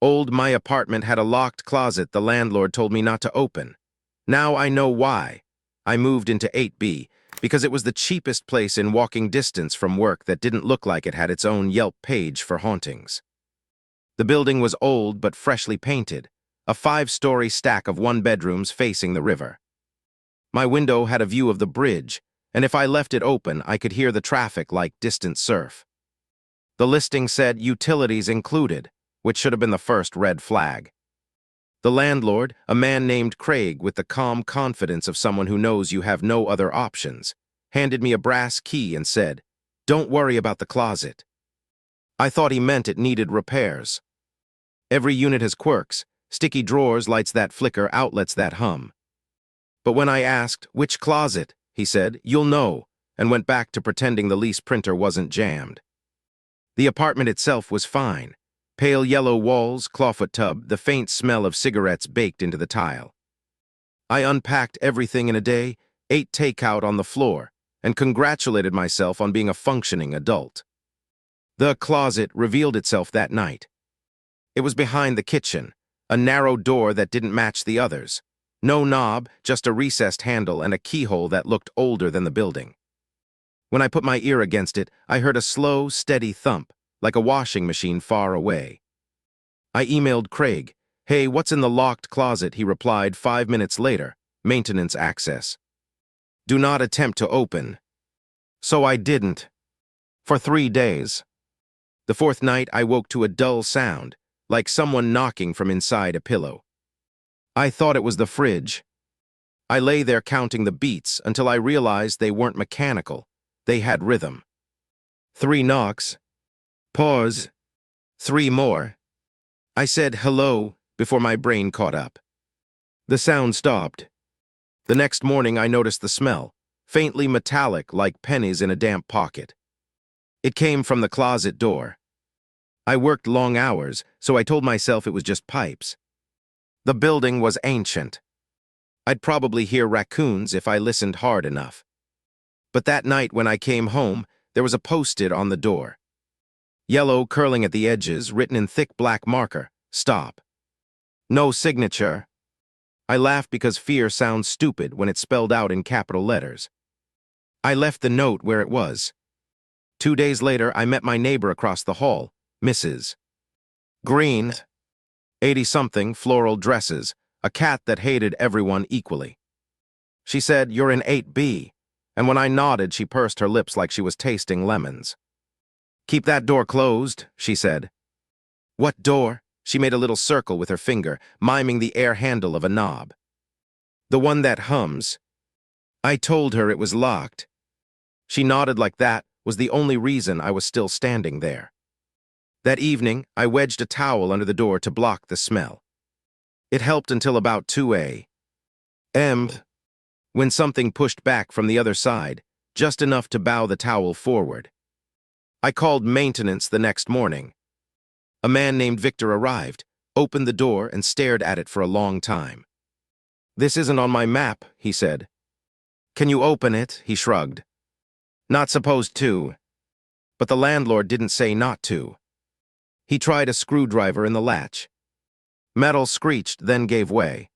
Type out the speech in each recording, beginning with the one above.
My apartment had a locked closet the landlord told me not to open. Now I know why. I moved into 8B because it was the cheapest place in walking distance from work that didn't look like it had its own Yelp page for hauntings. The building was old but freshly painted, a 5-story stack of 1-bedrooms facing the river. My window had a view of the bridge, and if I left it open, I could hear the traffic like distant surf. The listing said utilities included, which should have been the first red flag. The landlord, a man named Craig with the calm confidence of someone who knows you have no other options, handed me a brass key and said, "Don't worry about the closet." I thought he meant it needed repairs. Every unit has quirks, sticky drawers, lights that flicker, outlets that hum. But when I asked, "Which closet?" he said, "You'll know," and went back to pretending the lease printer wasn't jammed. The apartment itself was fine. Pale yellow walls, clawfoot tub, the faint smell of cigarettes baked into the tile. I unpacked everything in a day, ate takeout on the floor, and congratulated myself on being a functioning adult. The closet revealed itself that night. It was behind the kitchen, a narrow door that didn't match the others. No knob, just a recessed handle and a keyhole that looked older than the building. When I put my ear against it, I heard a slow, steady thump, like a washing machine far away. I emailed Craig. "Hey, what's in the locked closet?" He replied 5 minutes later, "Maintenance access. Do not attempt to open." So I didn't. For 3 days. The 4th night, I woke to a dull sound, like someone knocking from inside a pillow. I thought it was the fridge. I lay there counting the beats until I realized they weren't mechanical. They had rhythm. 3 knocks. Pause. 3 more. I said hello before my brain caught up. The sound stopped. The next morning I noticed the smell, faintly metallic like pennies in a damp pocket. It came from the closet door. I worked long hours, so I told myself it was just pipes. The building was ancient. I'd probably hear raccoons if I listened hard enough. But that night when I came home, there was a post-it on the door. Yellow curling at the edges, written in thick black marker, "Stop." No signature. I laughed because fear sounds stupid when it's spelled out in capital letters. I left the note where it was. 2 days later, I met my neighbor across the hall, Mrs. Green, 80-something, floral dresses, a cat that hated everyone equally. She said, "You're in 8B," and when I nodded, she pursed her lips like she was tasting lemons. "Keep that door closed," she said. "What door?" She made a little circle with her finger, miming the air handle of a knob. "The one that hums." I told her it was locked. She nodded like that was the only reason I was still standing there. That evening, I wedged a towel under the door to block the smell. It helped until about 2 a.m. when something pushed back from the other side, just enough to bow the towel forward. I called maintenance the next morning. A man named Victor arrived, opened the door, and stared at it for a long time. "This isn't on my map," he said. "Can you open it?" He shrugged. "Not supposed to." But the landlord didn't say not to. He tried a screwdriver in the latch. Metal screeched, then gave way.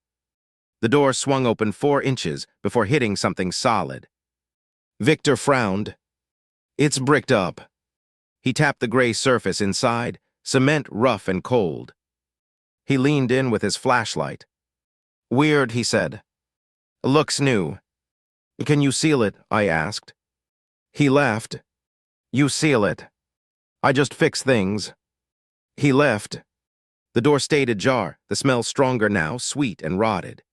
The door swung open 4 inches before hitting something solid. Victor frowned. "It's bricked up." He tapped the gray surface inside, cement rough and cold. He leaned in with his flashlight. "Weird," he said. "Looks new." "Can you seal it?" I asked. He laughed. "You seal it. I just fix things." He left. The door stayed ajar, the smell stronger now, sweet and rotted.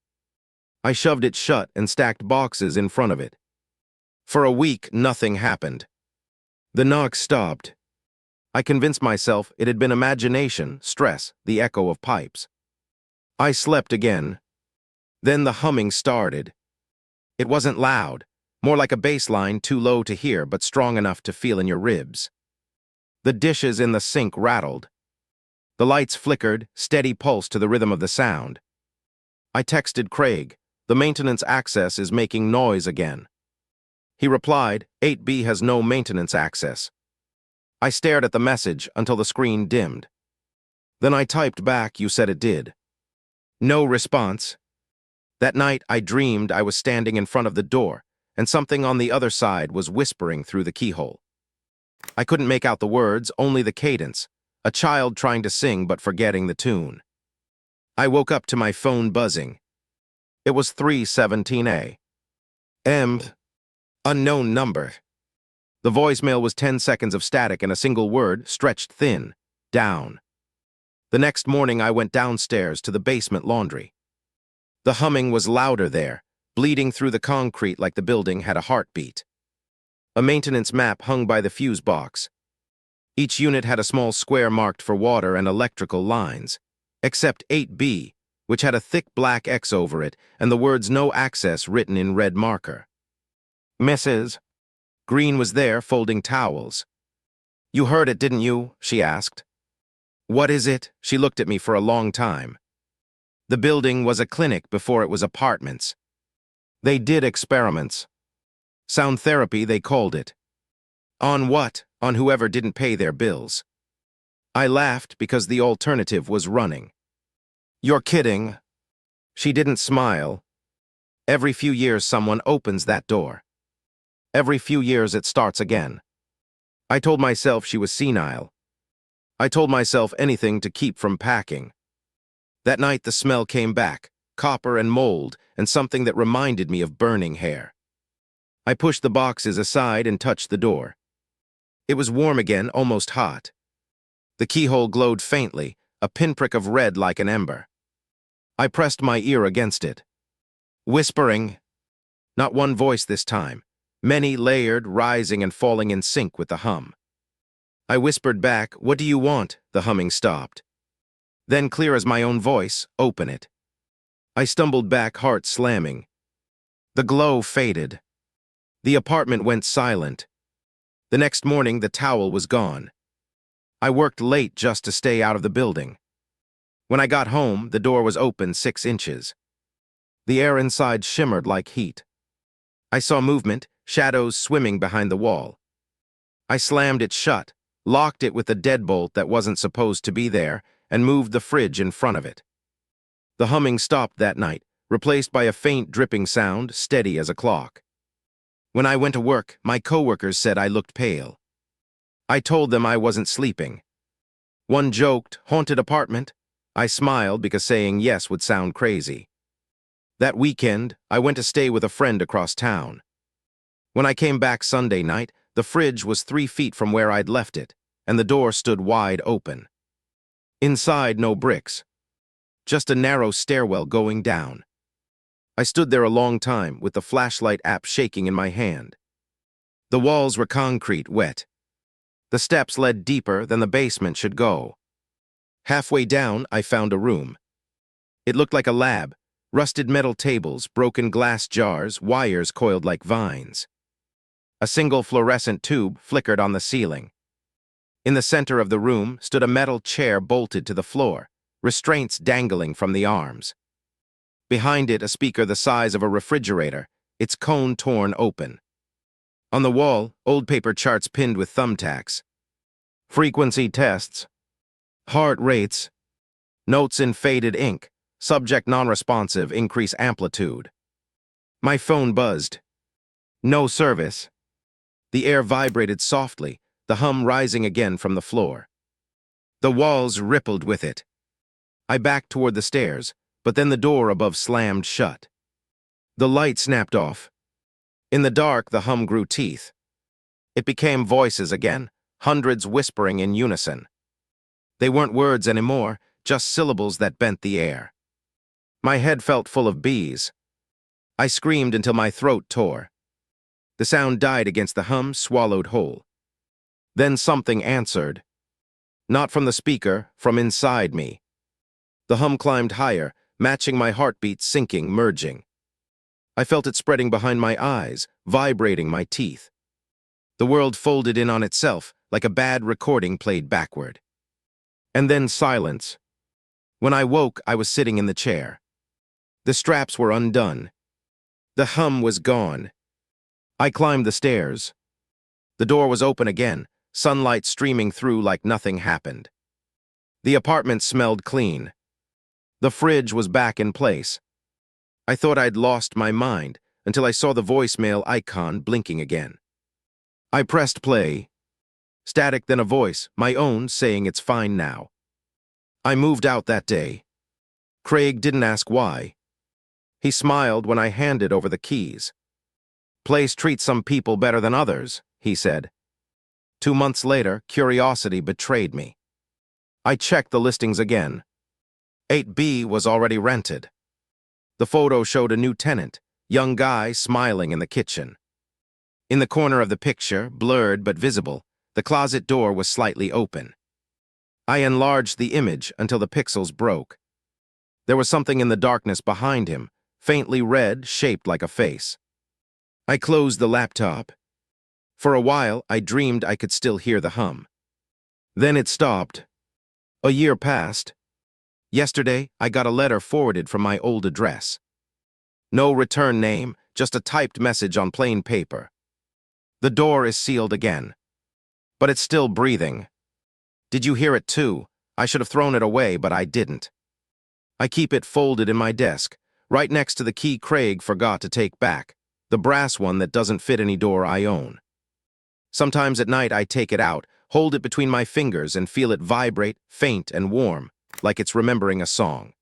I shoved it shut and stacked boxes in front of it. For a week, nothing happened. The knocks stopped. I convinced myself it had been imagination, stress, the echo of pipes. I slept again. Then the humming started. It wasn't loud, more like a bass line too low to hear but strong enough to feel in your ribs. The dishes in the sink rattled. The lights flickered, steady pulse to the rhythm of the sound. I texted Craig, "The maintenance access is making noise again." He replied, "8B has no maintenance access." I stared at the message until the screen dimmed. Then I typed back, you said it did. No response. That night, I dreamed I was standing in front of the door, and something on the other side was whispering through the keyhole. I couldn't make out the words, only the cadence, a child trying to sing but forgetting the tune. I woke up to my phone buzzing. It was 3:17 a.m. Unknown number. The voicemail was 10 seconds of static and a single word, stretched thin, down. The next morning, I went downstairs to the basement laundry. The humming was louder there, bleeding through the concrete like the building had a heartbeat. A maintenance map hung by the fuse box. Each unit had a small square marked for water and electrical lines, except 8B, which had a thick black X over it and the words "No Access" written in red marker. Mrs. Green was there, folding towels. You heard it, didn't you? She asked. What is it? She looked at me for a long time. The building was a clinic before it was apartments. They did experiments. Sound therapy, they called it. On what? On whoever didn't pay their bills. I laughed because the alternative was running. You're kidding. She didn't smile. Every few years someone opens that door. Every few years it starts again. I told myself she was senile. I told myself anything to keep from packing. That night the smell came back, copper and mold, and something that reminded me of burning hair. I pushed the boxes aside and touched the door. It was warm again, almost hot. The keyhole glowed faintly, a pinprick of red like an ember. I pressed my ear against it. Whispering. Not one voice this time. Many layered, rising and falling in sync with the hum. I whispered back, "What do you want?" The humming stopped. Then, clear as my own voice, "Open it." I stumbled back, heart slamming. The glow faded. The apartment went silent. The next morning, the towel was gone. I worked late just to stay out of the building. When I got home, the door was open 6 inches. The air inside shimmered like heat. I saw movement, shadows swimming behind the wall. I slammed it shut, locked it with a deadbolt that wasn't supposed to be there, and moved the fridge in front of it. The humming stopped that night, replaced by a faint dripping sound, steady as a clock. When I went to work, my coworkers said I looked pale. I told them I wasn't sleeping. One joked, "Haunted apartment?" I smiled because saying yes would sound crazy. That weekend, I went to stay with a friend across town. When I came back Sunday night, the fridge was 3 feet from where I'd left it, and the door stood wide open. Inside, no bricks. Just a narrow stairwell going down. I stood there a long time, with the flashlight app shaking in my hand. The walls were concrete, wet. The steps led deeper than the basement should go. Halfway down, I found a room. It looked like a lab, rusted metal tables, broken glass jars, wires coiled like vines. A single fluorescent tube flickered on the ceiling. In the center of the room stood a metal chair bolted to the floor, restraints dangling from the arms. Behind it, a speaker the size of a refrigerator, its cone torn open. On the wall, old paper charts pinned with thumbtacks. Frequency tests. Heart rates. Notes in faded ink. Subject non-responsive, increase amplitude. My phone buzzed. No service. The air vibrated softly, the hum rising again from the floor. The walls rippled with it. I backed toward the stairs, but then the door above slammed shut. The light snapped off. In the dark, the hum grew teeth. It became voices again, hundreds whispering in unison. They weren't words anymore, just syllables that bent the air. My head felt full of bees. I screamed until my throat tore. The sound died against the hum, swallowed whole. Then something answered. Not from the speaker, from inside me. The hum climbed higher, matching my heartbeat, sinking, merging. I felt it spreading behind my eyes, vibrating my teeth. The world folded in on itself, like a bad recording played backward. And then silence. When I woke, I was sitting in the chair. The straps were undone. The hum was gone. I climbed the stairs. The door was open again, sunlight streaming through like nothing happened. The apartment smelled clean. The fridge was back in place. I thought I'd lost my mind until I saw the voicemail icon blinking again. I pressed play. Static, then a voice, my own, saying it's fine now. I moved out that day. Craig didn't ask why. He smiled when I handed over the keys. Place treats some people better than others, he said. 2 months later, curiosity betrayed me. I checked the listings again. 8B was already rented. The photo showed a new tenant, young guy smiling in the kitchen. In the corner of the picture, blurred but visible, the closet door was slightly open. I enlarged the image until the pixels broke. There was something in the darkness behind him, faintly red, shaped like a face. I closed the laptop. For a while, I dreamed I could still hear the hum. Then it stopped. A year passed. Yesterday, I got a letter forwarded from my old address. No return name, just a typed message on plain paper. The door is sealed again. But it's still breathing. Did you hear it too? I should have thrown it away, but I didn't. I keep it folded in my desk, right next to the key Craig forgot to take back, the brass one that doesn't fit any door I own. Sometimes at night I take it out, hold it between my fingers and feel it vibrate, faint and warm, like it's remembering a song.